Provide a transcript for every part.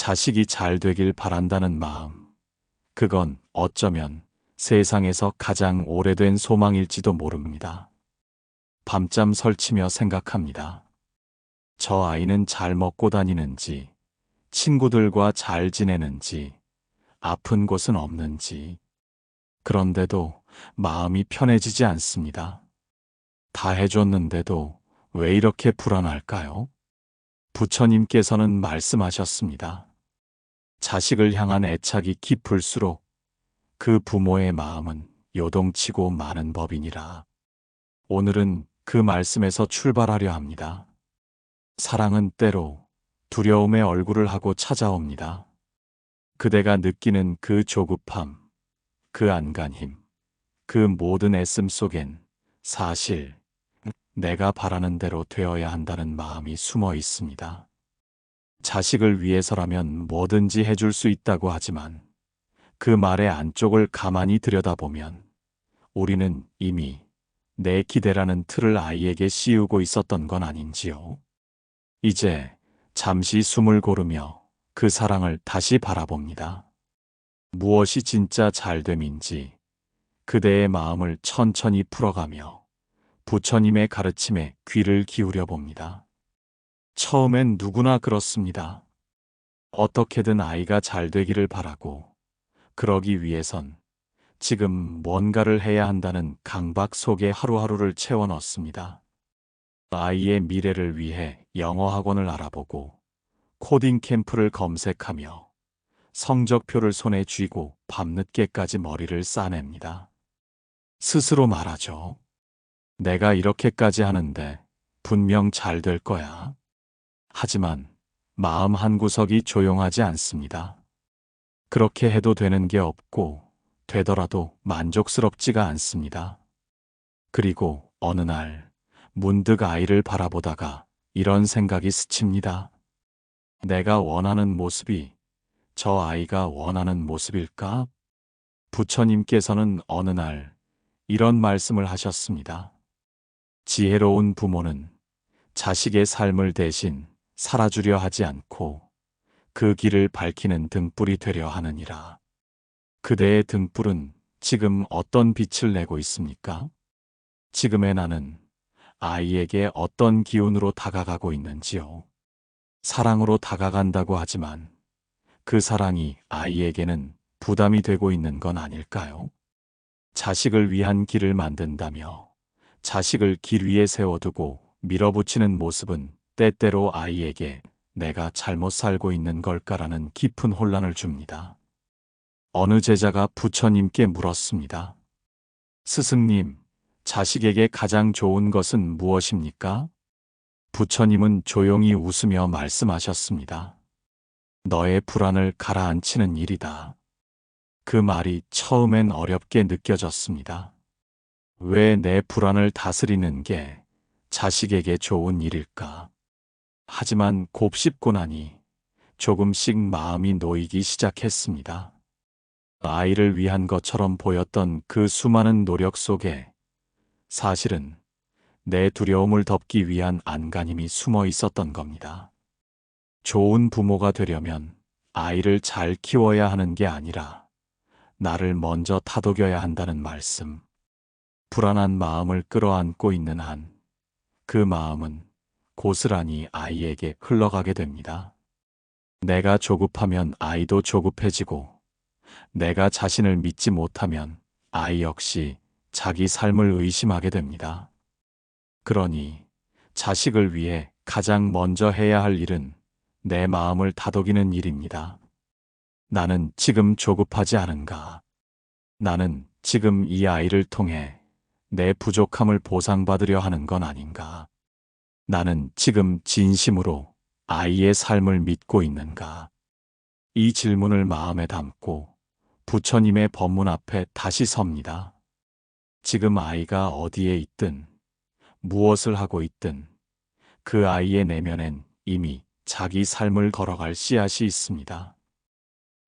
자식이 잘 되길 바란다는 마음, 그건 어쩌면 세상에서 가장 오래된 소망일지도 모릅니다. 밤잠 설치며 생각합니다. 저 아이는 잘 먹고 다니는지, 친구들과 잘 지내는지, 아픈 곳은 없는지. 그런데도 마음이 편해지지 않습니다. 다 해줬는데도 왜 이렇게 불안할까요? 부처님께서는 말씀하셨습니다. 자식을 향한 애착이 깊을수록 그 부모의 마음은 요동치고 많은 법이니라. 오늘은 그 말씀에서 출발하려 합니다. 사랑은 때로 두려움의 얼굴을 하고 찾아옵니다. 그대가 느끼는 그 조급함, 그 안간힘, 그 모든 애씀 속엔 사실 내가 바라는 대로 되어야 한다는 마음이 숨어 있습니다. 자식을 위해서라면 뭐든지 해줄 수 있다고 하지만 그 말의 안쪽을 가만히 들여다보면 우리는 이미 내 기대라는 틀을 아이에게 씌우고 있었던 건 아닌지요. 이제 잠시 숨을 고르며 그 사랑을 다시 바라봅니다. 무엇이 진짜 잘됨인지 그대의 마음을 천천히 풀어가며 부처님의 가르침에 귀를 기울여 봅니다. 처음엔 누구나 그렇습니다. 어떻게든 아이가 잘 되기를 바라고 그러기 위해선 지금 뭔가를 해야 한다는 강박 속에 하루하루를 채워 넣습니다. 아이의 미래를 위해 영어 학원을 알아보고 코딩 캠프를 검색하며 성적표를 손에 쥐고 밤늦게까지 머리를 싸냅니다. 스스로 말하죠. 내가 이렇게까지 하는데 분명 잘 될 거야. 하지만 마음 한구석이 조용하지 않습니다. 그렇게 해도 되는 게 없고 되더라도 만족스럽지가 않습니다. 그리고 어느 날 문득 아이를 바라보다가 이런 생각이 스칩니다. 내가 원하는 모습이 저 아이가 원하는 모습일까? 부처님께서는 어느 날 이런 말씀을 하셨습니다. 지혜로운 부모는 자식의 삶을 대신 살아주려 하지 않고 그 길을 밝히는 등불이 되려 하느니라. 그대의 등불은 지금 어떤 빛을 내고 있습니까? 지금의 나는 아이에게 어떤 기운으로 다가가고 있는지요? 사랑으로 다가간다고 하지만 그 사랑이 아이에게는 부담이 되고 있는 건 아닐까요? 자식을 위한 길을 만든다며 자식을 길 위에 세워두고 밀어붙이는 모습은 때때로 아이에게 내가 잘못 살고 있는 걸까라는 깊은 혼란을 줍니다. 어느 제자가 부처님께 물었습니다. 스승님, 자식에게 가장 좋은 것은 무엇입니까? 부처님은 조용히 웃으며 말씀하셨습니다. 너의 불안을 가라앉히는 일이다. 그 말이 처음엔 어렵게 느껴졌습니다. 왜 내 불안을 다스리는 게 자식에게 좋은 일일까? 하지만 곱씹고 나니 조금씩 마음이 놓이기 시작했습니다. 아이를 위한 것처럼 보였던 그 수많은 노력 속에 사실은 내 두려움을 덮기 위한 안간힘이 숨어 있었던 겁니다. 좋은 부모가 되려면 아이를 잘 키워야 하는 게 아니라 나를 먼저 다독여야 한다는 말씀. 불안한 마음을 끌어안고 있는 한 그 마음은 고스란히 아이에게 흘러가게 됩니다. 내가 조급하면 아이도 조급해지고 내가 자신을 믿지 못하면 아이 역시 자기 삶을 의심하게 됩니다. 그러니 자식을 위해 가장 먼저 해야 할 일은 내 마음을 다독이는 일입니다. 나는 지금 조급하지 않은가? 나는 지금 이 아이를 통해 내 부족함을 보상받으려 하는 건 아닌가? 나는 지금 진심으로 아이의 삶을 믿고 있는가? 이 질문을 마음에 담고 부처님의 법문 앞에 다시 섭니다. 지금 아이가 어디에 있든 무엇을 하고 있든 그 아이의 내면엔 이미 자기 삶을 걸어갈 씨앗이 있습니다.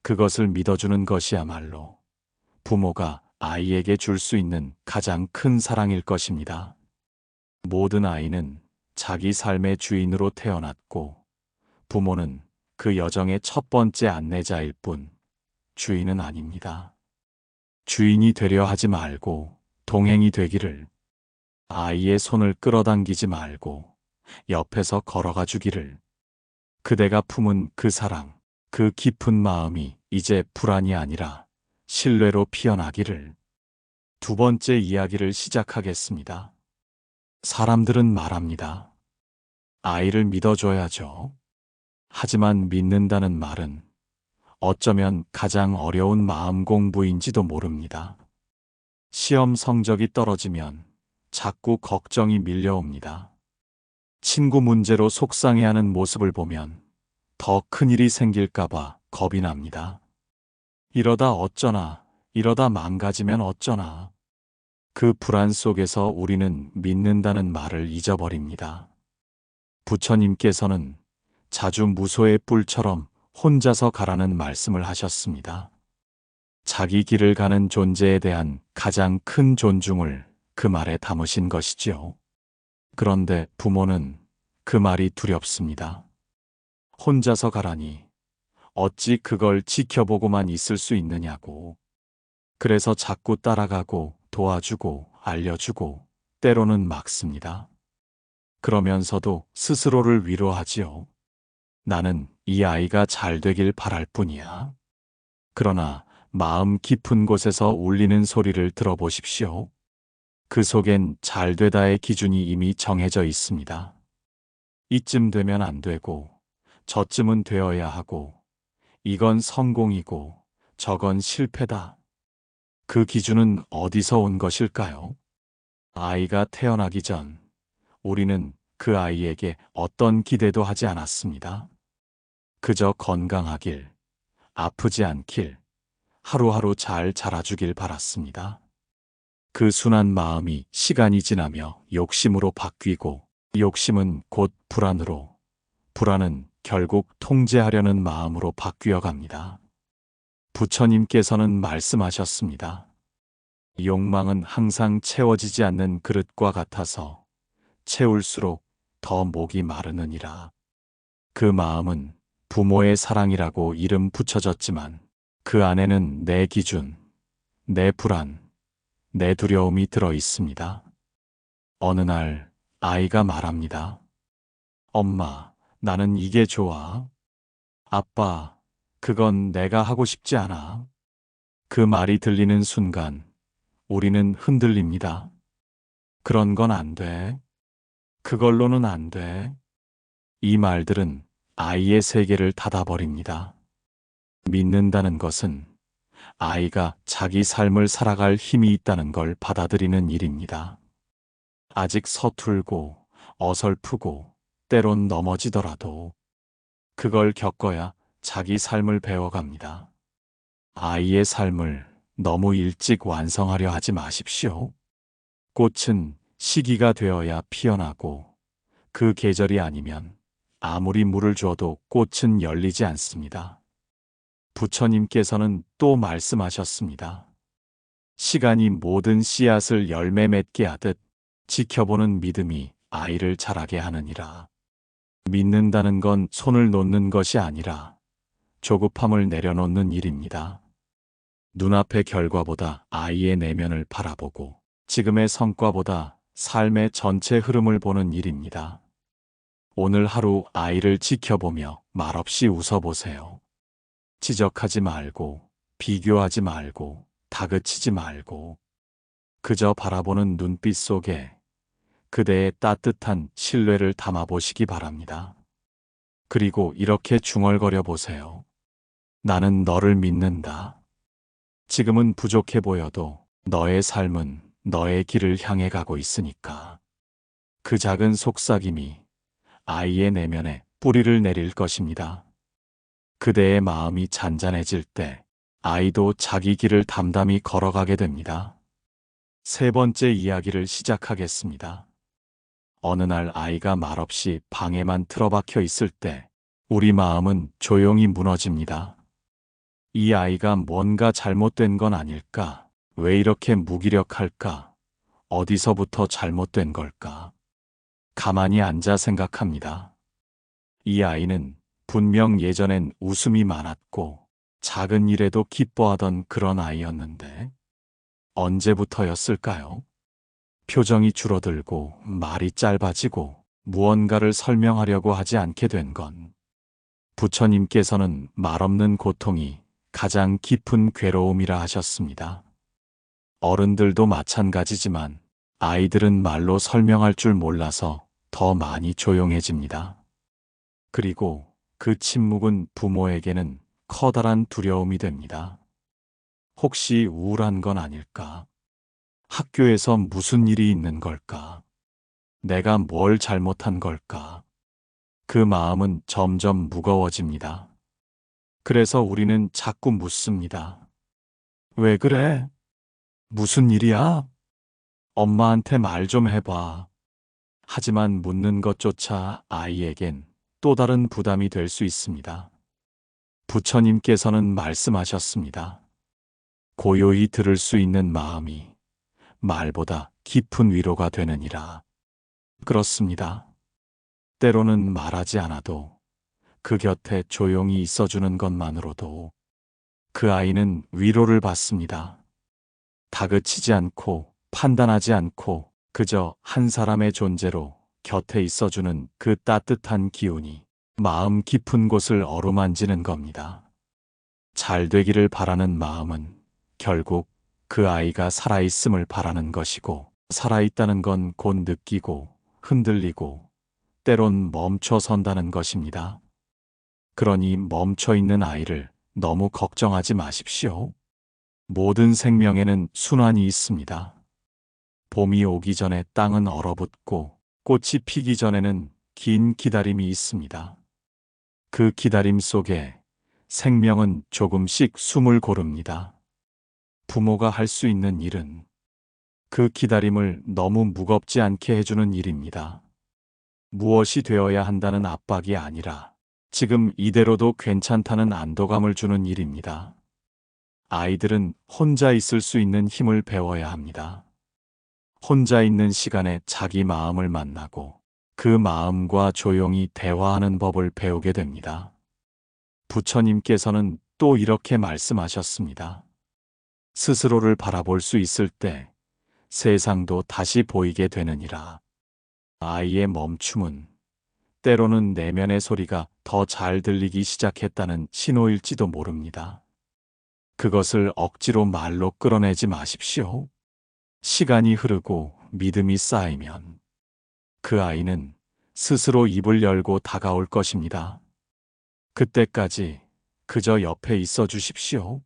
그것을 믿어주는 것이야말로 부모가 아이에게 줄 수 있는 가장 큰 사랑일 것입니다. 모든 아이는 자기 삶의 주인으로 태어났고 부모는 그 여정의 첫 번째 안내자일 뿐 주인은 아닙니다. 주인이 되려 하지 말고 동행이 되기를, 아이의 손을 끌어당기지 말고 옆에서 걸어가 주기를, 그대가 품은 그 사랑, 그 깊은 마음이 이제 불안이 아니라 신뢰로 피어나기를. 두 번째 이야기를 시작하겠습니다. 사람들은 말합니다. 아이를 믿어줘야죠. 하지만 믿는다는 말은 어쩌면 가장 어려운 마음 공부인지도 모릅니다. 시험 성적이 떨어지면 자꾸 걱정이 밀려옵니다. 친구 문제로 속상해하는 모습을 보면 더 큰일이 생길까봐 겁이 납니다. 이러다 어쩌나, 이러다 망가지면 어쩌나. 그 불안 속에서 우리는 믿는다는 말을 잊어버립니다. 부처님께서는 자주 무소의 뿔처럼 혼자서 가라는 말씀을 하셨습니다. 자기 길을 가는 존재에 대한 가장 큰 존중을 그 말에 담으신 것이지요. 그런데 부모는 그 말이 두렵습니다. 혼자서 가라니 어찌 그걸 지켜보고만 있을 수 있느냐고. 그래서 자꾸 따라가고 도와주고 알려주고 때로는 막습니다. 그러면서도 스스로를 위로하지요. 나는 이 아이가 잘 되길 바랄 뿐이야. 그러나 마음 깊은 곳에서 울리는 소리를 들어보십시오. 그 속엔 잘 되다의 기준이 이미 정해져 있습니다. 이쯤 되면 안 되고, 저쯤은 되어야 하고, 이건 성공이고, 저건 실패다. 그 기준은 어디서 온 것일까요? 아이가 태어나기 전 우리는 그 아이에게 어떤 기대도 하지 않았습니다. 그저 건강하길, 아프지 않길, 하루하루 잘 자라주길 바랐습니다. 그 순한 마음이 시간이 지나며 욕심으로 바뀌고, 욕심은 곧 불안으로, 불안은 결국 통제하려는 마음으로 바뀌어 갑니다. 부처님께서는 말씀하셨습니다. 욕망은 항상 채워지지 않는 그릇과 같아서 채울수록 더 목이 마르느니라. 그 마음은 부모의 사랑이라고 이름 붙여졌지만 그 안에는 내 기준, 내 불안, 내 두려움이 들어 있습니다. 어느 날 아이가 말합니다. 엄마, 나는 이게 좋아. 아빠, 그건 내가 하고 싶지 않아. 그 말이 들리는 순간 우리는 흔들립니다. 그런 건 안 돼. 그걸로는 안 돼. 이 말들은 아이의 세계를 닫아버립니다. 믿는다는 것은 아이가 자기 삶을 살아갈 힘이 있다는 걸 받아들이는 일입니다. 아직 서툴고 어설프고 때론 넘어지더라도 그걸 겪어야 자기 삶을 배워갑니다. 아이의 삶을 너무 일찍 완성하려 하지 마십시오. 꽃은 시기가 되어야 피어나고 그 계절이 아니면 아무리 물을 줘도 꽃은 열리지 않습니다. 부처님께서는 또 말씀하셨습니다. 시간이 모든 씨앗을 열매 맺게 하듯 지켜보는 믿음이 아이를 자라게 하느니라. 믿는다는 건 손을 놓는 것이 아니라 조급함을 내려놓는 일입니다. 눈앞의 결과보다 아이의 내면을 바라보고 지금의 성과보다 삶의 전체 흐름을 보는 일입니다. 오늘 하루 아이를 지켜보며 말없이 웃어보세요. 지적하지 말고, 비교하지 말고, 다그치지 말고, 그저 바라보는 눈빛 속에 그대의 따뜻한 신뢰를 담아보시기 바랍니다. 그리고 이렇게 중얼거려 보세요. 나는 너를 믿는다. 지금은 부족해 보여도 너의 삶은 너의 길을 향해 가고 있으니까. 그 작은 속삭임이 아이의 내면에 뿌리를 내릴 것입니다. 그대의 마음이 잔잔해질 때 아이도 자기 길을 담담히 걸어가게 됩니다. 세 번째 이야기를 시작하겠습니다. 어느 날 아이가 말없이 방에만 틀어박혀 있을 때 우리 마음은 조용히 무너집니다. 이 아이가 뭔가 잘못된 건 아닐까? 왜 이렇게 무기력할까? 어디서부터 잘못된 걸까? 가만히 앉아 생각합니다. 이 아이는 분명 예전엔 웃음이 많았고 작은 일에도 기뻐하던 그런 아이였는데 언제부터였을까요? 표정이 줄어들고 말이 짧아지고 무언가를 설명하려고 하지 않게 된 건 부처님께서는 말없는 고통이 가장 깊은 괴로움이라 하셨습니다. 어른들도 마찬가지지만 아이들은 말로 설명할 줄 몰라서 더 많이 조용해집니다. 그리고 그 침묵은 부모에게는 커다란 두려움이 됩니다. 혹시 우울한 건 아닐까? 학교에서 무슨 일이 있는 걸까? 내가 뭘 잘못한 걸까? 그 마음은 점점 무거워집니다. 그래서 우리는 자꾸 묻습니다. 왜 그래? 무슨 일이야? 엄마한테 말 좀 해봐. 하지만 묻는 것조차 아이에겐 또 다른 부담이 될 수 있습니다. 부처님께서는 말씀하셨습니다. 고요히 들을 수 있는 마음이 말보다 깊은 위로가 되느니라. 그렇습니다. 때로는 말하지 않아도 그 곁에 조용히 있어주는 것만으로도 그 아이는 위로를 받습니다. 다그치지 않고 판단하지 않고 그저 한 사람의 존재로 곁에 있어주는 그 따뜻한 기운이 마음 깊은 곳을 어루만지는 겁니다. 잘 되기를 바라는 마음은 결국 그 아이가 살아있음을 바라는 것이고, 살아있다는 건 곧 느끼고 흔들리고 때론 멈춰 선다는 것입니다. 그러니 멈춰 있는 아이를 너무 걱정하지 마십시오. 모든 생명에는 순환이 있습니다. 봄이 오기 전에 땅은 얼어붙고 꽃이 피기 전에는 긴 기다림이 있습니다. 그 기다림 속에 생명은 조금씩 숨을 고릅니다. 부모가 할 수 있는 일은 그 기다림을 너무 무겁지 않게 해주는 일입니다. 무엇이 되어야 한다는 압박이 아니라 지금 이대로도 괜찮다는 안도감을 주는 일입니다. 아이들은 혼자 있을 수 있는 힘을 배워야 합니다. 혼자 있는 시간에 자기 마음을 만나고 그 마음과 조용히 대화하는 법을 배우게 됩니다. 부처님께서는 또 이렇게 말씀하셨습니다. 스스로를 바라볼 수 있을 때 세상도 다시 보이게 되느니라. 아이의 멈춤은 때로는 내면의 소리가 더 잘 들리기 시작했다는 신호일지도 모릅니다. 그것을 억지로 말로 끌어내지 마십시오. 시간이 흐르고 믿음이 쌓이면 그 아이는 스스로 입을 열고 다가올 것입니다. 그때까지 그저 옆에 있어 주십시오.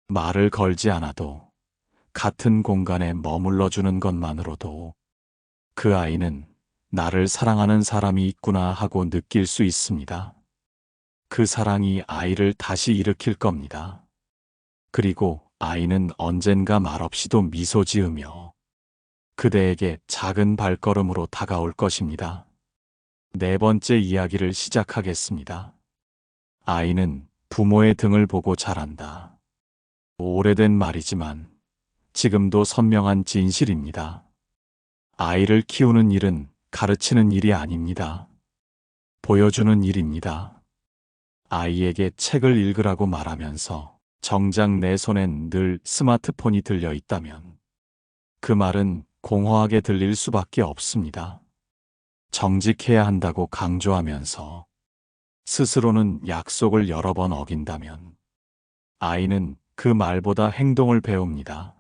말을 걸지 않아도 같은 공간에 머물러 주는 것만으로도 그 아이는 나를 사랑하는 사람이 있구나 하고 느낄 수 있습니다. 그 사랑이 아이를 다시 일으킬 겁니다. 그리고 아이는 언젠가 말없이도 미소 지으며 그대에게 작은 발걸음으로 다가올 것입니다. 네 번째 이야기를 시작하겠습니다. 아이는 부모의 등을 보고 자란다. 오래된 말이지만 지금도 선명한 진실입니다. 아이를 키우는 일은 가르치는 일이 아닙니다. 보여주는 일입니다. 아이에게 책을 읽으라고 말하면서 정작 내 손엔 늘 스마트폰이 들려 있다면 그 말은 공허하게 들릴 수밖에 없습니다. 정직해야 한다고 강조하면서 스스로는 약속을 여러 번 어긴다면 아이는 그 말보다 행동을 배웁니다.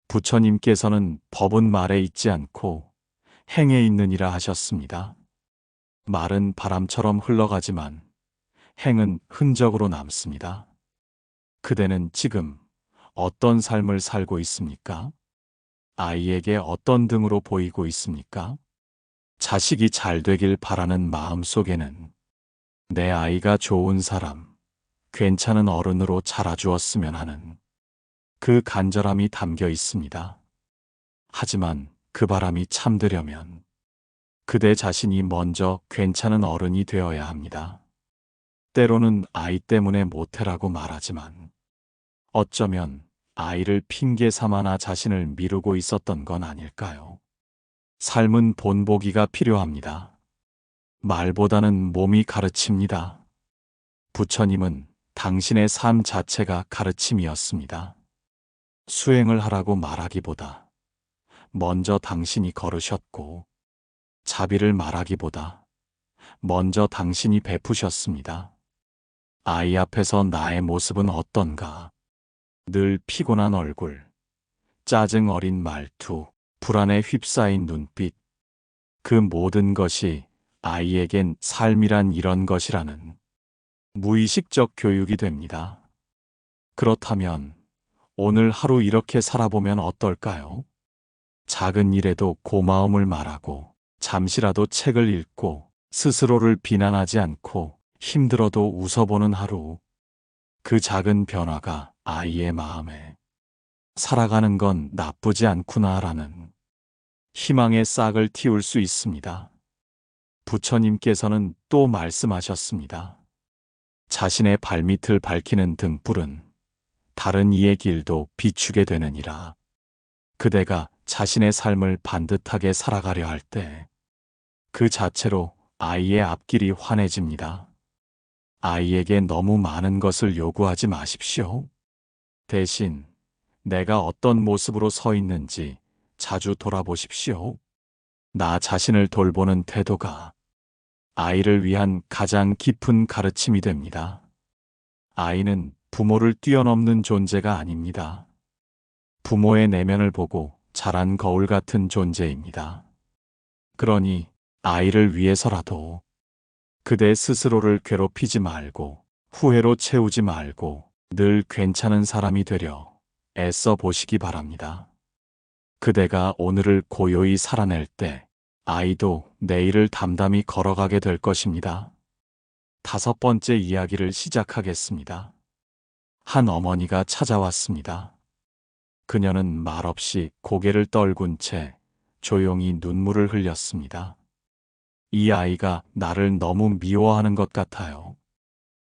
부처님께서는 법은 말에 있지 않고 행에 있느니라 하셨습니다. 말은 바람처럼 흘러가지만 행은 흔적으로 남습니다. 그대는 지금 어떤 삶을 살고 있습니까? 아이에게 어떤 등으로 보이고 있습니까? 자식이 잘 되길 바라는 마음 속에는 내 아이가 좋은 사람, 괜찮은 어른으로 자라주었으면 하는 그 간절함이 담겨 있습니다. 하지만 그 바람이 참되려면 그대 자신이 먼저 괜찮은 어른이 되어야 합니다. 때로는 아이 때문에 못해라고 말하지만 어쩌면 아이를 핑계 삼아나 자신을 미루고 있었던 건 아닐까요? 삶은 본보기가 필요합니다. 말보다는 몸이 가르칩니다. 부처님은 당신의 삶 자체가 가르침이었습니다. 수행을 하라고 말하기보다 먼저 당신이 걸으셨고, 자비를 말하기보다 먼저 당신이 베푸셨습니다. 아이 앞에서 나의 모습은 어떤가? 늘 피곤한 얼굴, 짜증 어린 말투, 불안에 휩싸인 눈빛. 그 모든 것이 아이에겐 삶이란 이런 것이라는 무의식적 교육이 됩니다. 그렇다면 오늘 하루 이렇게 살아보면 어떨까요? 작은 일에도 고마움을 말하고, 잠시라도 책을 읽고, 스스로를 비난하지 않고, 힘들어도 웃어보는 하루. 그 작은 변화가 아이의 마음에 살아가는 건 나쁘지 않구나라는 희망의 싹을 틔울 수 있습니다. 부처님께서는 또 말씀하셨습니다. 자신의 발밑을 밝히는 등불은 다른 이의 길도 비추게 되느니라. 그대가 자신의 삶을 반듯하게 살아가려 할 때 그 자체로 아이의 앞길이 환해집니다. 아이에게 너무 많은 것을 요구하지 마십시오. 대신 내가 어떤 모습으로 서 있는지 자주 돌아보십시오. 나 자신을 돌보는 태도가 아이를 위한 가장 깊은 가르침이 됩니다. 아이는 부모를 뛰어넘는 존재가 아닙니다. 부모의 내면을 보고 자란 거울 같은 존재입니다. 그러니 아이를 위해서라도 그대 스스로를 괴롭히지 말고, 후회로 채우지 말고 늘 괜찮은 사람이 되려 애써 보시기 바랍니다. 그대가 오늘을 고요히 살아낼 때 아이도 내일을 담담히 걸어가게 될 것입니다. 5번째 이야기를 시작하겠습니다. 한 어머니가 찾아왔습니다. 그녀는 말없이 고개를 떨군 채 조용히 눈물을 흘렸습니다. 이 아이가 나를 너무 미워하는 것 같아요.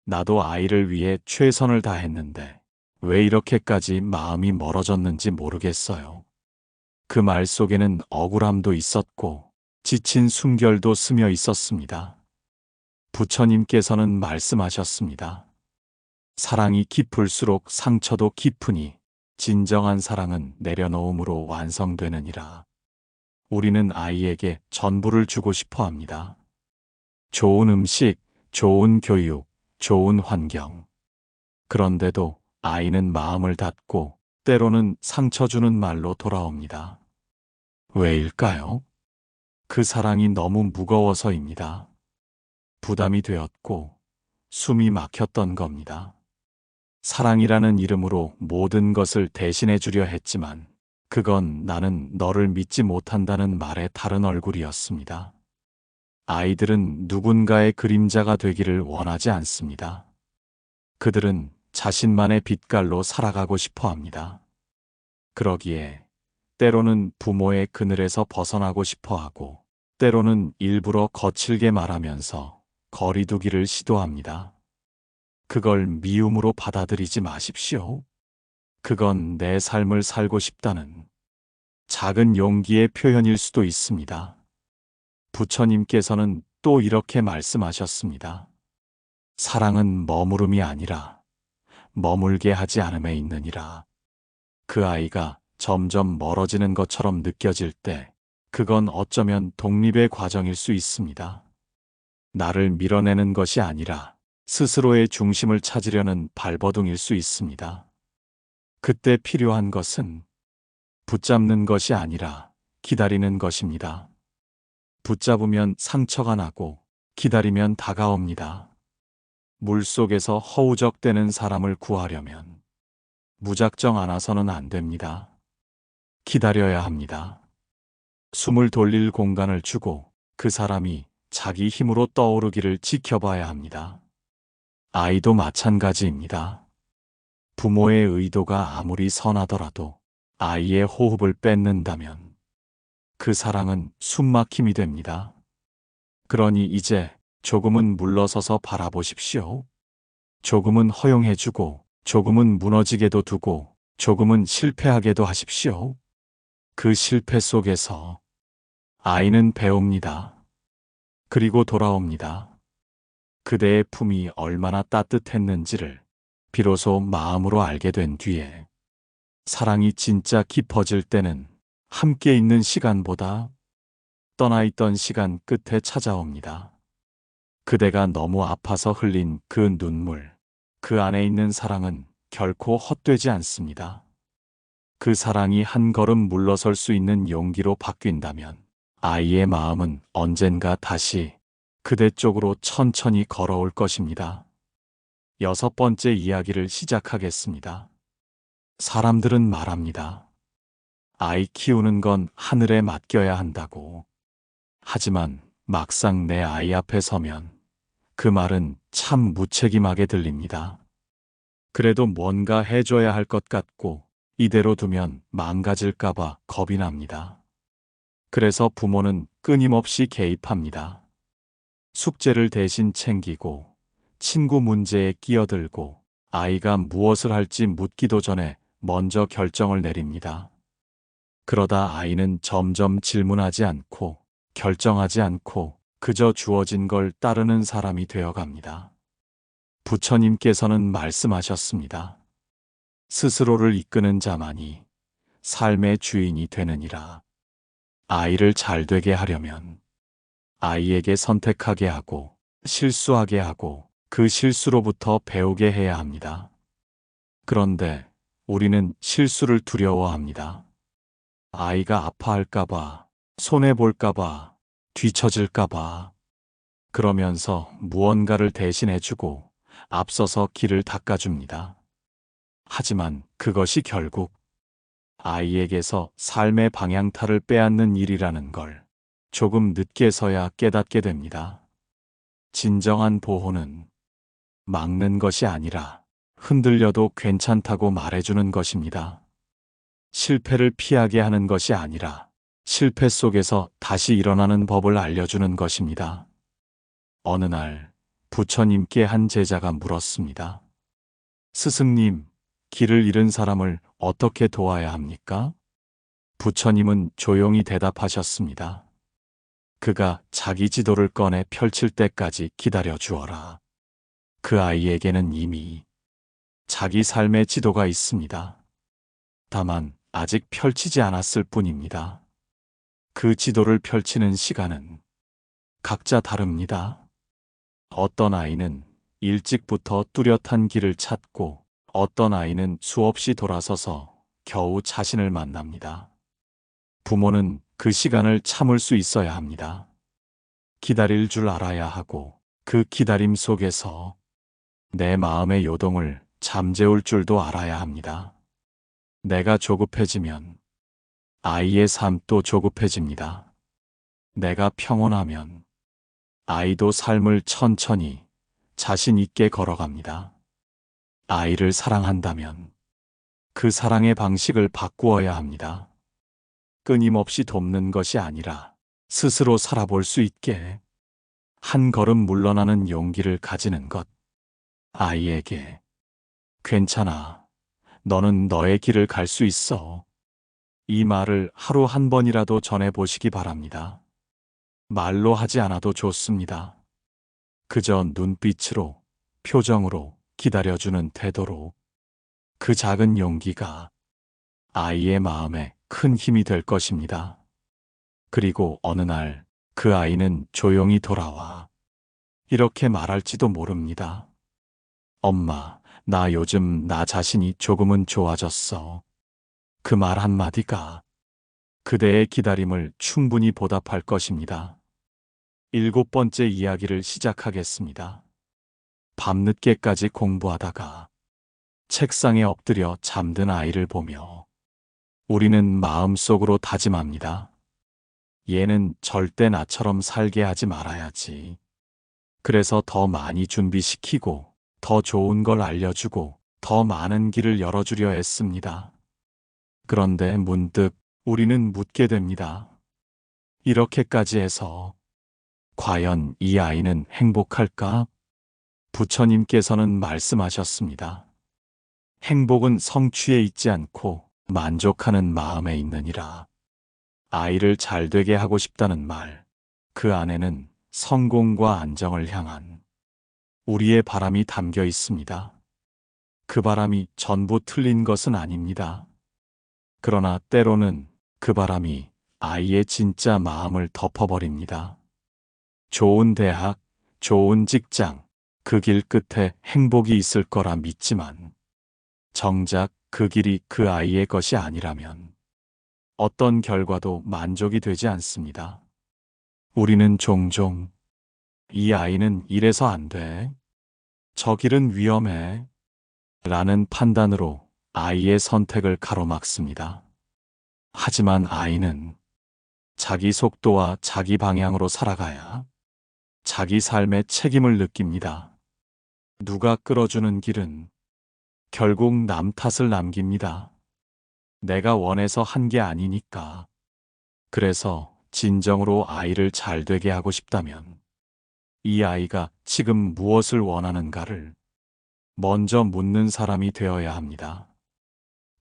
나도 아이를 위해 최선을 다했는데 왜 이렇게까지 마음이 멀어졌는지 모르겠어요. 그 말 속에는 억울함도 있었고 지친 숨결도 스며 있었습니다. 부처님께서는 말씀하셨습니다. 사랑이 깊을수록 상처도 깊으니 진정한 사랑은 내려놓음으로 완성되느니라. 우리는 아이에게 전부를 주고 싶어 합니다. 좋은 음식, 좋은 교육, 좋은 환경. 그런데도 아이는 마음을 닫고 때로는 상처 주는 말로 돌아옵니다. 왜일까요? 그 사랑이 너무 무거워서입니다. 부담이 되었고 숨이 막혔던 겁니다. 사랑이라는 이름으로 모든 것을 대신해 주려 했지만 그건 나는 너를 믿지 못한다는 말의 다른 얼굴이었습니다. 아이들은 누군가의 그림자가 되기를 원하지 않습니다. 그들은 자신만의 빛깔로 살아가고 싶어 합니다. 그러기에 때로는 부모의 그늘에서 벗어나고 싶어 하고, 때로는 일부러 거칠게 말하면서 거리두기를 시도합니다. 그걸 미움으로 받아들이지 마십시오. 그건 내 삶을 살고 싶다는 작은 용기의 표현일 수도 있습니다. 부처님께서는 또 이렇게 말씀하셨습니다. 사랑은 머무름이 아니라 머물게 하지 않음에 있느니라. 그 아이가 점점 멀어지는 것처럼 느껴질 때 그건 어쩌면 독립의 과정일 수 있습니다. 나를 밀어내는 것이 아니라 스스로의 중심을 찾으려는 발버둥일 수 있습니다. 그때 필요한 것은 붙잡는 것이 아니라 기다리는 것입니다. 붙잡으면 상처가 나고 기다리면 다가옵니다. 물속에서 허우적대는 사람을 구하려면 무작정 안아서는 안 됩니다. 기다려야 합니다. 숨을 돌릴 공간을 주고 그 사람이 자기 힘으로 떠오르기를 지켜봐야 합니다. 아이도 마찬가지입니다. 부모의 의도가 아무리 선하더라도 아이의 호흡을 뺏는다면 그 사랑은 숨막힘이 됩니다. 그러니 이제 조금은 물러서서 바라보십시오. 조금은 허용해주고, 조금은 무너지게도 두고, 조금은 실패하게도 하십시오. 그 실패 속에서 아이는 배웁니다. 그리고 돌아옵니다. 그대의 품이 얼마나 따뜻했는지를 비로소 마음으로 알게 된 뒤에 사랑이 진짜 깊어질 때는 함께 있는 시간보다 떠나 있던 시간 끝에 찾아옵니다. 그대가 너무 아파서 흘린 그 눈물, 그 안에 있는 사랑은 결코 헛되지 않습니다. 그 사랑이 한 걸음 물러설 수 있는 용기로 바뀐다면 아이의 마음은 언젠가 다시 그대 쪽으로 천천히 걸어올 것입니다. 6번째 이야기를 시작하겠습니다. 사람들은 말합니다. 아이 키우는 건 하늘에 맡겨야 한다고. 하지만 막상 내 아이 앞에 서면 그 말은 참 무책임하게 들립니다. 그래도 뭔가 해줘야 할 것 같고 이대로 두면 망가질까봐 겁이 납니다. 그래서 부모는 끊임없이 개입합니다. 숙제를 대신 챙기고 친구 문제에 끼어들고 아이가 무엇을 할지 묻기도 전에 먼저 결정을 내립니다. 그러다 아이는 점점 질문하지 않고 결정하지 않고 그저 주어진 걸 따르는 사람이 되어갑니다. 부처님께서는 말씀하셨습니다. 스스로를 이끄는 자만이 삶의 주인이 되느니라. 아이를 잘 되게 하려면 아이에게 선택하게 하고 실수하게 하고 그 실수로부터 배우게 해야 합니다. 그런데 우리는 실수를 두려워합니다. 아이가 아파할까봐, 손해볼까봐, 뒤처질까봐. 그러면서 무언가를 대신해주고 앞서서 길을 닦아줍니다. 하지만 그것이 결국 아이에게서 삶의 방향타를 빼앗는 일이라는 걸 조금 늦게서야 깨닫게 됩니다. 진정한 보호는 막는 것이 아니라 흔들려도 괜찮다고 말해주는 것입니다. 실패를 피하게 하는 것이 아니라 실패 속에서 다시 일어나는 법을 알려주는 것입니다. 어느 날 부처님께 한 제자가 물었습니다. 스승님, 길을 잃은 사람을 어떻게 도와야 합니까? 부처님은 조용히 대답하셨습니다. 그가 자기 지도를 꺼내 펼칠 때까지 기다려 주어라. 그 아이에게는 이미 자기 삶의 지도가 있습니다. 다만 아직 펼치지 않았을 뿐입니다. 그 지도를 펼치는 시간은 각자 다릅니다. 어떤 아이는 일찍부터 뚜렷한 길을 찾고 어떤 아이는 수없이 돌아서서 겨우 자신을 만납니다. 부모는 그 시간을 참을 수 있어야 합니다. 기다릴 줄 알아야 하고 그 기다림 속에서 내 마음의 요동을 잠재울 줄도 알아야 합니다. 내가 조급해지면 아이의 삶도 조급해집니다. 내가 평온하면 아이도 삶을 천천히 자신 있게 걸어갑니다. 아이를 사랑한다면 그 사랑의 방식을 바꾸어야 합니다. 끊임없이 돕는 것이 아니라 스스로 살아볼 수 있게 한 걸음 물러나는 용기를 가지는 것. 아이에게 괜찮아. 너는 너의 길을 갈 수 있어. 이 말을 하루 한 번이라도 전해보시기 바랍니다. 말로 하지 않아도 좋습니다. 그저 눈빛으로, 표정으로, 기다려주는 태도로 그 작은 용기가 아이의 마음에 큰 힘이 될 것입니다. 그리고 어느 날 그 아이는 조용히 돌아와 이렇게 말할지도 모릅니다. 엄마, 나 요즘 나 자신이 조금은 좋아졌어. 그 말 한마디가 그대의 기다림을 충분히 보답할 것입니다. 7번째 이야기를 시작하겠습니다. 밤늦게까지 공부하다가 책상에 엎드려 잠든 아이를 보며 우리는 마음속으로 다짐합니다. 얘는 절대 나처럼 살게 하지 말아야지. 그래서 더 많이 준비시키고 더 좋은 걸 알려주고 더 많은 길을 열어주려 애씁니다. 그런데 문득 우리는 묻게 됩니다. 이렇게까지 해서 과연 이 아이는 행복할까? 부처님께서는 말씀하셨습니다. 행복은 성취에 있지 않고 만족하는 마음에 있느니라. 아이를 잘 되게 하고 싶다는 말, 그 안에는 성공과 안정을 향한 우리의 바람이 담겨 있습니다. 그 바람이 전부 틀린 것은 아닙니다. 그러나 때로는 그 바람이 아이의 진짜 마음을 덮어버립니다. 좋은 대학, 좋은 직장, 그 길 끝에 행복이 있을 거라 믿지만 정작 그 길이 그 아이의 것이 아니라면 어떤 결과도 만족이 되지 않습니다. 우리는 종종 이 아이는 이래서 안 돼, 저 길은 위험해 라는 판단으로 아이의 선택을 가로막습니다. 하지만 아이는 자기 속도와 자기 방향으로 살아가야 자기 삶의 책임을 느낍니다. 누가 끌어주는 길은 결국 남 탓을 남깁니다. 내가 원해서 한 게 아니니까. 그래서 진정으로 아이를 잘 되게 하고 싶다면 이 아이가 지금 무엇을 원하는가를 먼저 묻는 사람이 되어야 합니다.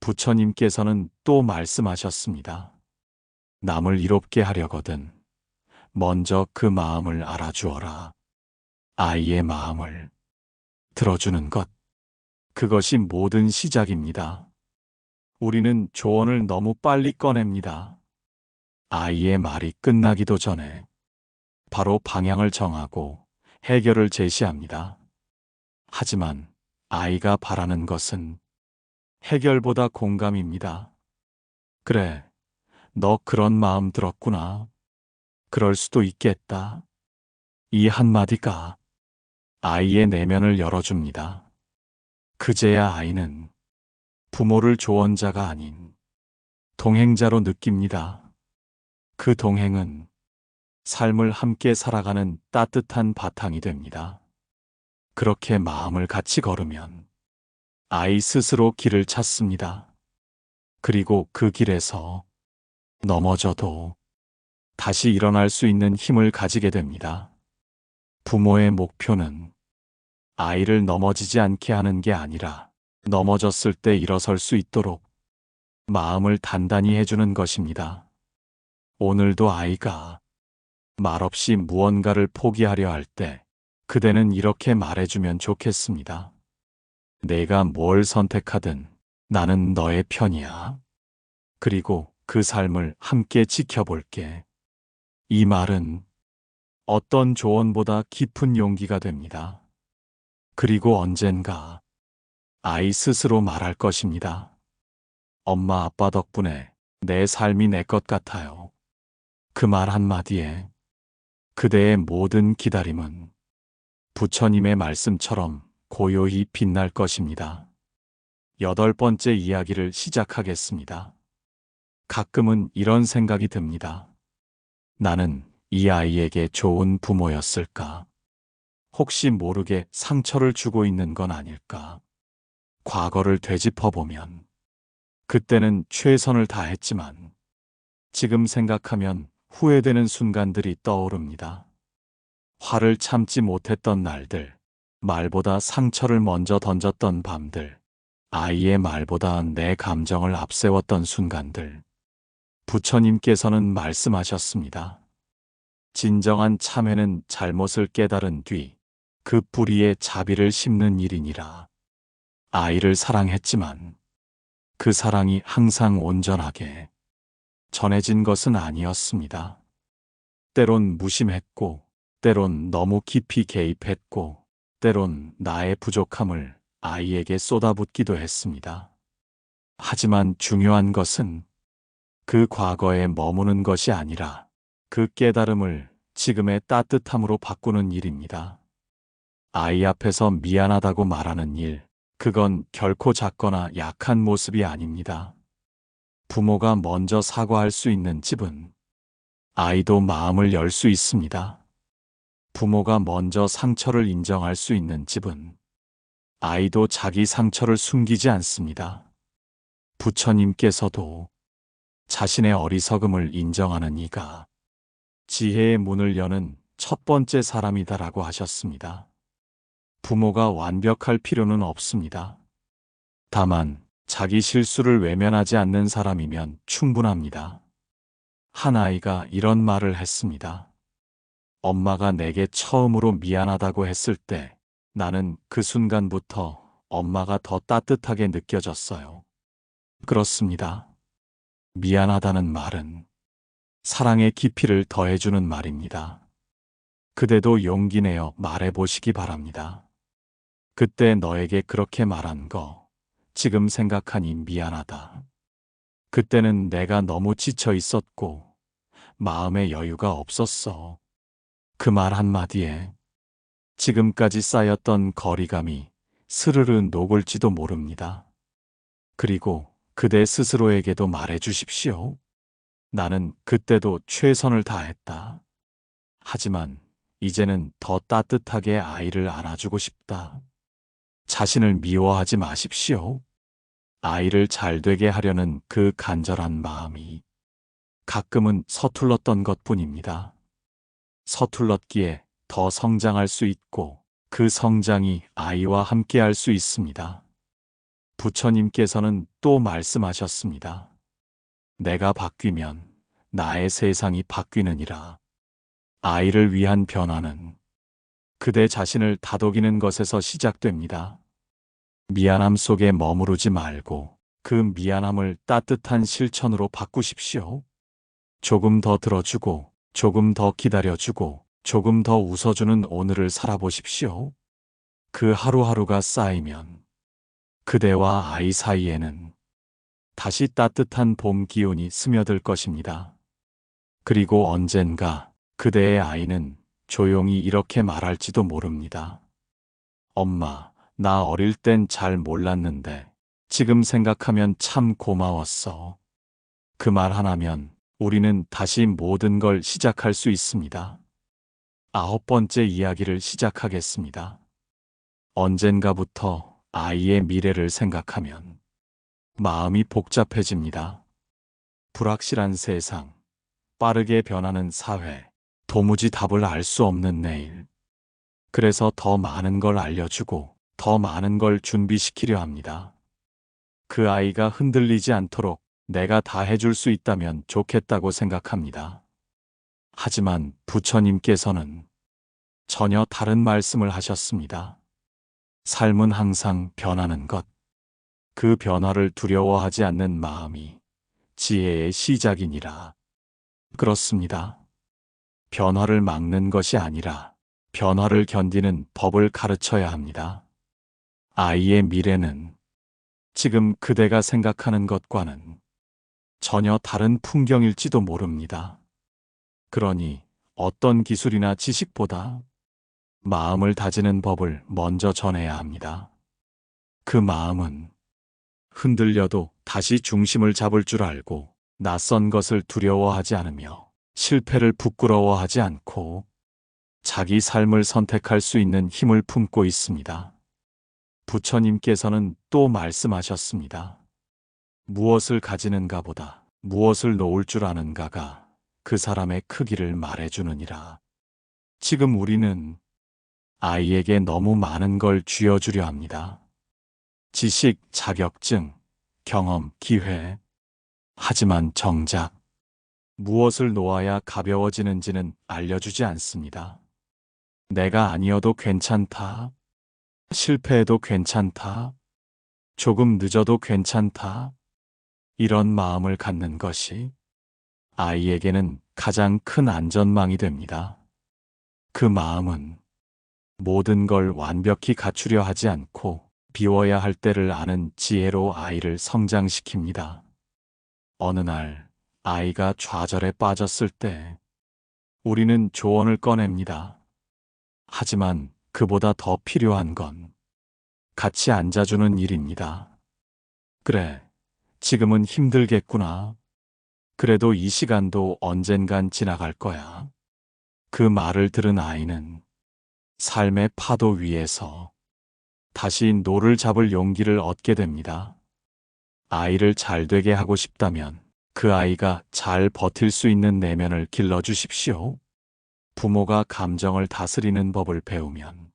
부처님께서는 또 말씀하셨습니다. 남을 이롭게 하려거든 먼저 그 마음을 알아주어라. 아이의 마음을 들어주는 것, 그것이 모든 시작입니다. 우리는 조언을 너무 빨리 꺼냅니다. 아이의 말이 끝나기도 전에 바로 방향을 정하고 해결을 제시합니다. 하지만 아이가 바라는 것은 해결보다 공감입니다. 그래, 너 그런 마음 들었구나. 그럴 수도 있겠다. 이 한마디가 아이의 내면을 열어줍니다. 그제야 아이는 부모를 조언자가 아닌 동행자로 느낍니다. 그 동행은 삶을 함께 살아가는 따뜻한 바탕이 됩니다. 그렇게 마음을 같이 걸으면 아이 스스로 길을 찾습니다. 그리고 그 길에서 넘어져도 다시 일어날 수 있는 힘을 가지게 됩니다. 부모의 목표는 아이를 넘어지지 않게 하는 게 아니라 넘어졌을 때 일어설 수 있도록 마음을 단단히 해주는 것입니다. 오늘도 아이가 말없이 무언가를 포기하려 할 때 그대는 이렇게 말해주면 좋겠습니다. 내가 뭘 선택하든 나는 너의 편이야. 그리고 그 삶을 함께 지켜볼게. 이 말은 어떤 조언보다 깊은 용기가 됩니다. 그리고 언젠가 아이 스스로 말할 것입니다. 엄마 아빠 덕분에 내 삶이 내 것 같아요. 그 말 한마디에 그대의 모든 기다림은 부처님의 말씀처럼 고요히 빛날 것입니다. 8번째 이야기를 시작하겠습니다. 가끔은 이런 생각이 듭니다. 나는 이 아이에게 좋은 부모였을까? 혹시 모르게 상처를 주고 있는 건 아닐까? 과거를 되짚어보면 그때는 최선을 다했지만 지금 생각하면 후회되는 순간들이 떠오릅니다. 화를 참지 못했던 날들, 말보다 상처를 먼저 던졌던 밤들, 아이의 말보다 내 감정을 앞세웠던 순간들. 부처님께서는 말씀하셨습니다. 진정한 참회는 잘못을 깨달은 뒤 그 뿌리에 자비를 심는 일이니라. 아이를 사랑했지만 그 사랑이 항상 온전하게 전해진 것은 아니었습니다. 때론 무심했고, 때론 너무 깊이 개입했고, 때론 나의 부족함을 아이에게 쏟아붓기도 했습니다. 하지만 중요한 것은 그 과거에 머무는 것이 아니라 그 깨달음을 지금의 따뜻함으로 바꾸는 일입니다. 아이 앞에서 미안하다고 말하는 일, 그건 결코 작거나 약한 모습이 아닙니다. 부모가 먼저 사과할 수 있는 집은 아이도 마음을 열 수 있습니다. 부모가 먼저 상처를 인정할 수 있는 집은 아이도 자기 상처를 숨기지 않습니다. 부처님께서도 자신의 어리석음을 인정하는 이가 지혜의 문을 여는 첫 번째 사람이다라고 하셨습니다. 부모가 완벽할 필요는 없습니다. 다만 자기 실수를 외면하지 않는 사람이면 충분합니다. 한 아이가 이런 말을 했습니다. 엄마가 내게 처음으로 미안하다고 했을 때 나는 그 순간부터 엄마가 더 따뜻하게 느껴졌어요. 그렇습니다. 미안하다는 말은 사랑의 깊이를 더해주는 말입니다. 그대도 용기 내어 말해보시기 바랍니다. 그때 너에게 그렇게 말한 거 지금 생각하니 미안하다. 그때는 내가 너무 지쳐 있었고 마음의 여유가 없었어. 그 말 한마디에 지금까지 쌓였던 거리감이 스르르 녹을지도 모릅니다. 그리고 그대 스스로에게도 말해 주십시오. 나는 그때도 최선을 다했다. 하지만 이제는 더 따뜻하게 아이를 안아주고 싶다. 자신을 미워하지 마십시오. 아이를 잘 되게 하려는 그 간절한 마음이 가끔은 서툴렀던 것뿐입니다. 서툴렀기에 더 성장할 수 있고 그 성장이 아이와 함께 할 수 있습니다. 부처님께서는 또 말씀하셨습니다. 내가 바뀌면 나의 세상이 바뀌느니라. 아이를 위한 변화는 그대 자신을 다독이는 것에서 시작됩니다. 미안함 속에 머무르지 말고 그 미안함을 따뜻한 실천으로 바꾸십시오. 조금 더 들어주고, 조금 더 기다려주고, 조금 더 웃어주는 오늘을 살아보십시오. 그 하루하루가 쌓이면 그대와 아이 사이에는 다시 따뜻한 봄 기운이 스며들 것입니다. 그리고 언젠가 그대의 아이는 조용히 이렇게 말할지도 모릅니다. 엄마, 나 어릴 땐 잘 몰랐는데 지금 생각하면 참 고마웠어. 그 말 하나면 우리는 다시 모든 걸 시작할 수 있습니다. 9번째 이야기를 시작하겠습니다. 언젠가부터 아이의 미래를 생각하면 마음이 복잡해집니다. 불확실한 세상, 빠르게 변하는 사회, 도무지 답을 알 수 없는 내일. 그래서 더 많은 걸 알려주고 더 많은 걸 준비시키려 합니다. 그 아이가 흔들리지 않도록 내가 다 해줄 수 있다면 좋겠다고 생각합니다. 하지만 부처님께서는 전혀 다른 말씀을 하셨습니다. 삶은 항상 변하는 것. 그 변화를 두려워하지 않는 마음이 지혜의 시작이니라. 그렇습니다. 변화를 막는 것이 아니라 변화를 견디는 법을 가르쳐야 합니다. 아이의 미래는 지금 그대가 생각하는 것과는 전혀 다른 풍경일지도 모릅니다. 그러니 어떤 기술이나 지식보다 마음을 다지는 법을 먼저 전해야 합니다. 그 마음은 흔들려도 다시 중심을 잡을 줄 알고 낯선 것을 두려워하지 않으며 실패를 부끄러워하지 않고 자기 삶을 선택할 수 있는 힘을 품고 있습니다. 부처님께서는 또 말씀하셨습니다. 무엇을 가지는가보다 무엇을 놓을 줄 아는가가 그 사람의 크기를 말해주느니라. 지금 우리는 아이에게 너무 많은 걸 쥐어주려 합니다. 지식, 자격증, 경험, 기회. 하지만 정작 무엇을 놓아야 가벼워지는지는 알려주지 않습니다. 내가 아니어도 괜찮다. 실패해도 괜찮다. 조금 늦어도 괜찮다. 이런 마음을 갖는 것이 아이에게는 가장 큰 안전망이 됩니다. 그 마음은 모든 걸 완벽히 갖추려 하지 않고 비워야 할 때를 아는 지혜로 아이를 성장시킵니다. 어느 날 아이가 좌절에 빠졌을 때 우리는 조언을 꺼냅니다. 하지만 그보다 더 필요한 건 같이 앉아주는 일입니다. 그래, 지금은 힘들겠구나. 그래도 이 시간도 언젠간 지나갈 거야. 그 말을 들은 아이는 삶의 파도 위에서 다시 노를 잡을 용기를 얻게 됩니다. 아이를 잘 되게 하고 싶다면 그 아이가 잘 버틸 수 있는 내면을 길러주십시오. 부모가 감정을 다스리는 법을 배우면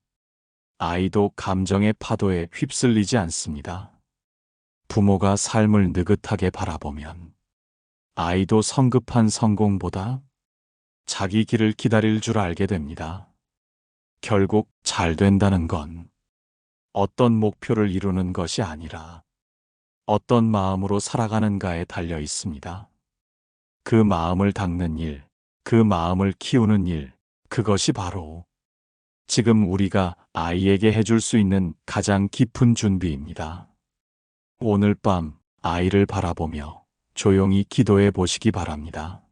아이도 감정의 파도에 휩쓸리지 않습니다. 부모가 삶을 느긋하게 바라보면 아이도 성급한 성공보다 자기 길을 기다릴 줄 알게 됩니다. 결국 잘 된다는 건 어떤 목표를 이루는 것이 아니라 어떤 마음으로 살아가는가에 달려 있습니다. 그 마음을 닦는 일, 그 마음을 키우는 일, 그것이 바로 지금 우리가 아이에게 해줄 수 있는 가장 깊은 준비입니다. 오늘 밤 아이를 바라보며 조용히 기도해 보시기 바랍니다.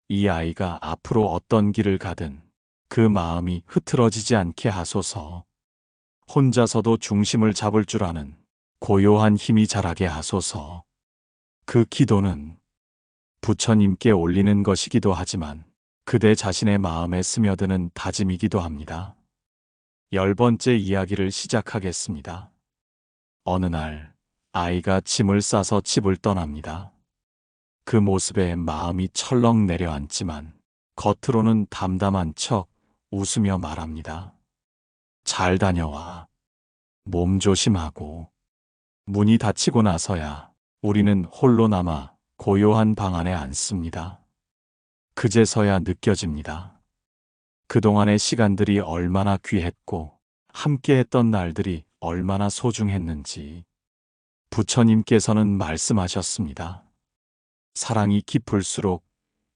이 아이가 앞으로 어떤 길을 가든 그 마음이 흐트러지지 않게 하소서. 혼자서도 중심을 잡을 줄 아는 고요한 힘이 자라게 하소서. 그 기도는 부처님께 올리는 것이기도 하지만 그대 자신의 마음에 스며드는 다짐이기도 합니다. 10번째 이야기를 시작하겠습니다. 어느 날 아이가 짐을 싸서 집을 떠납니다. 그 모습에 마음이 철렁 내려앉지만 겉으로는 담담한 척 웃으며 말합니다. 잘 다녀와. 몸 조심하고. 문이 닫히고 나서야 우리는 홀로 남아 고요한 방 안에 앉습니다. 그제서야 느껴집니다. 그동안의 시간들이 얼마나 귀했고 함께했던 날들이 얼마나 소중했는지. 부처님께서는 말씀하셨습니다. 사랑이 깊을수록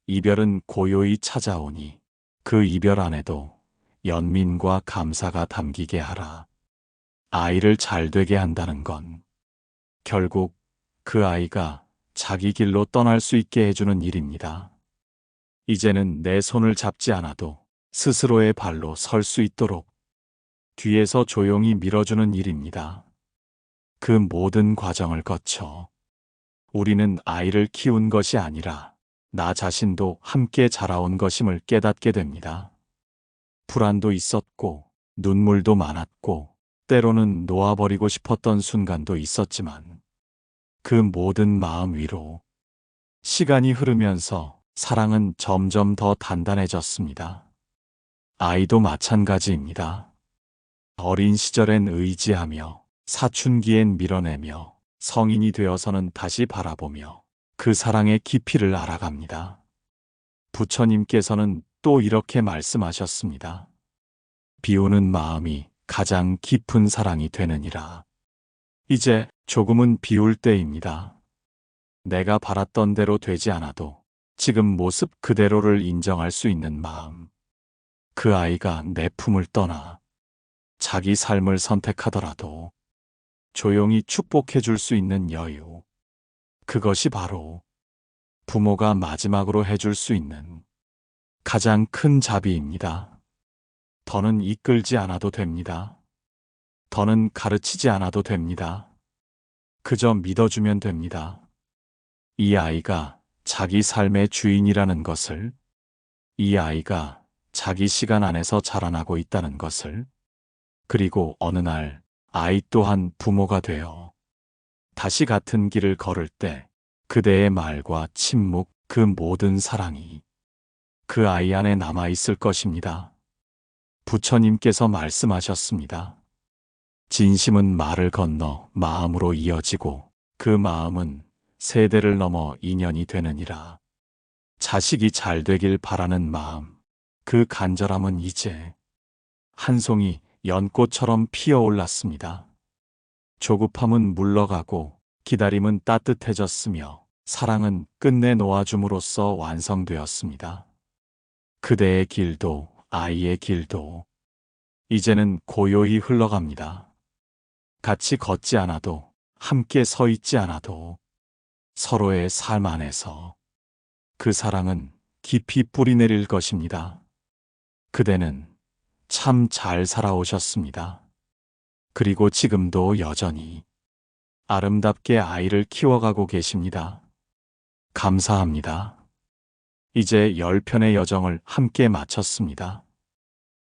이별은 고요히 찾아오니 그 이별 안에도 연민과 감사가 담기게 하라. 아이를 잘 되게 한다는 건 결국 그 아이가 자기 길로 떠날 수 있게 해주는 일입니다. 이제는 내 손을 잡지 않아도 스스로의 발로 설 수 있도록 뒤에서 조용히 밀어주는 일입니다. 그 모든 과정을 거쳐 우리는 아이를 키운 것이 아니라 나 자신도 함께 자라온 것임을 깨닫게 됩니다. 불안도 있었고 눈물도 많았고 때로는 놓아버리고 싶었던 순간도 있었지만 그 모든 마음 위로 시간이 흐르면서 사랑은 점점 더 단단해졌습니다. 아이도 마찬가지입니다. 어린 시절엔 의지하며 사춘기엔 밀어내며 성인이 되어서는 다시 바라보며 그 사랑의 깊이를 알아갑니다. 부처님께서는 또 이렇게 말씀하셨습니다. 비우는 마음이 가장 깊은 사랑이 되느니라. 이제 조금은 비울 때입니다. 내가 바랐던 대로 되지 않아도 지금 모습 그대로를 인정할 수 있는 마음. 그 아이가 내 품을 떠나 자기 삶을 선택하더라도 조용히 축복해 줄 수 있는 여유. 그것이 바로 부모가 마지막으로 해줄 수 있는 가장 큰 자비입니다. 더는 이끌지 않아도 됩니다. 더는 가르치지 않아도 됩니다. 그저 믿어주면 됩니다. 이 아이가 자기 삶의 주인이라는 것을, 이 아이가 자기 시간 안에서 자라나고 있다는 것을, 그리고 어느 날 아이 또한 부모가 되어 다시 같은 길을 걸을 때 그대의 말과 침묵, 그 모든 사랑이 그 아이 안에 남아있을 것입니다. 부처님께서 말씀하셨습니다. 진심은 말을 건너 마음으로 이어지고 그 마음은 세대를 넘어 인연이 되느니라. 자식이 잘 되길 바라는 마음, 그 간절함은 이제 한 송이 연꽃처럼 피어올랐습니다. 조급함은 물러가고 기다림은 따뜻해졌으며 사랑은 끝내 놓아줌으로써 완성되었습니다. 그대의 길도 아이의 길도 이제는 고요히 흘러갑니다. 같이 걷지 않아도 함께 서 있지 않아도 서로의 삶 안에서 그 사랑은 깊이 뿌리내릴 것입니다. 그대는 참 잘 살아오셨습니다. 그리고 지금도 여전히 아름답게 아이를 키워가고 계십니다. 감사합니다. 이제 10편의 여정을 함께 마쳤습니다.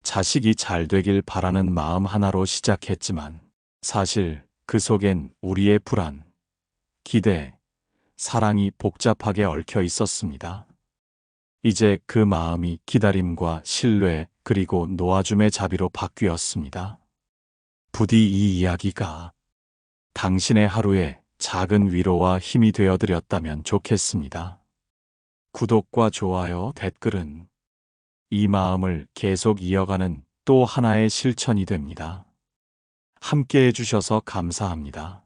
자식이 잘 되길 바라는 마음 하나로 시작했지만 사실 그 속엔 우리의 불안, 기대, 사랑이 복잡하게 얽혀 있었습니다. 이제 그 마음이 기다림과 신뢰 그리고 놓아줌의 자비로 바뀌었습니다. 부디 이 이야기가 당신의 하루에 작은 위로와 힘이 되어드렸다면 좋겠습니다. 구독과 좋아요, 댓글은 이 마음을 계속 이어가는 또 하나의 실천이 됩니다. 함께 해주셔서 감사합니다.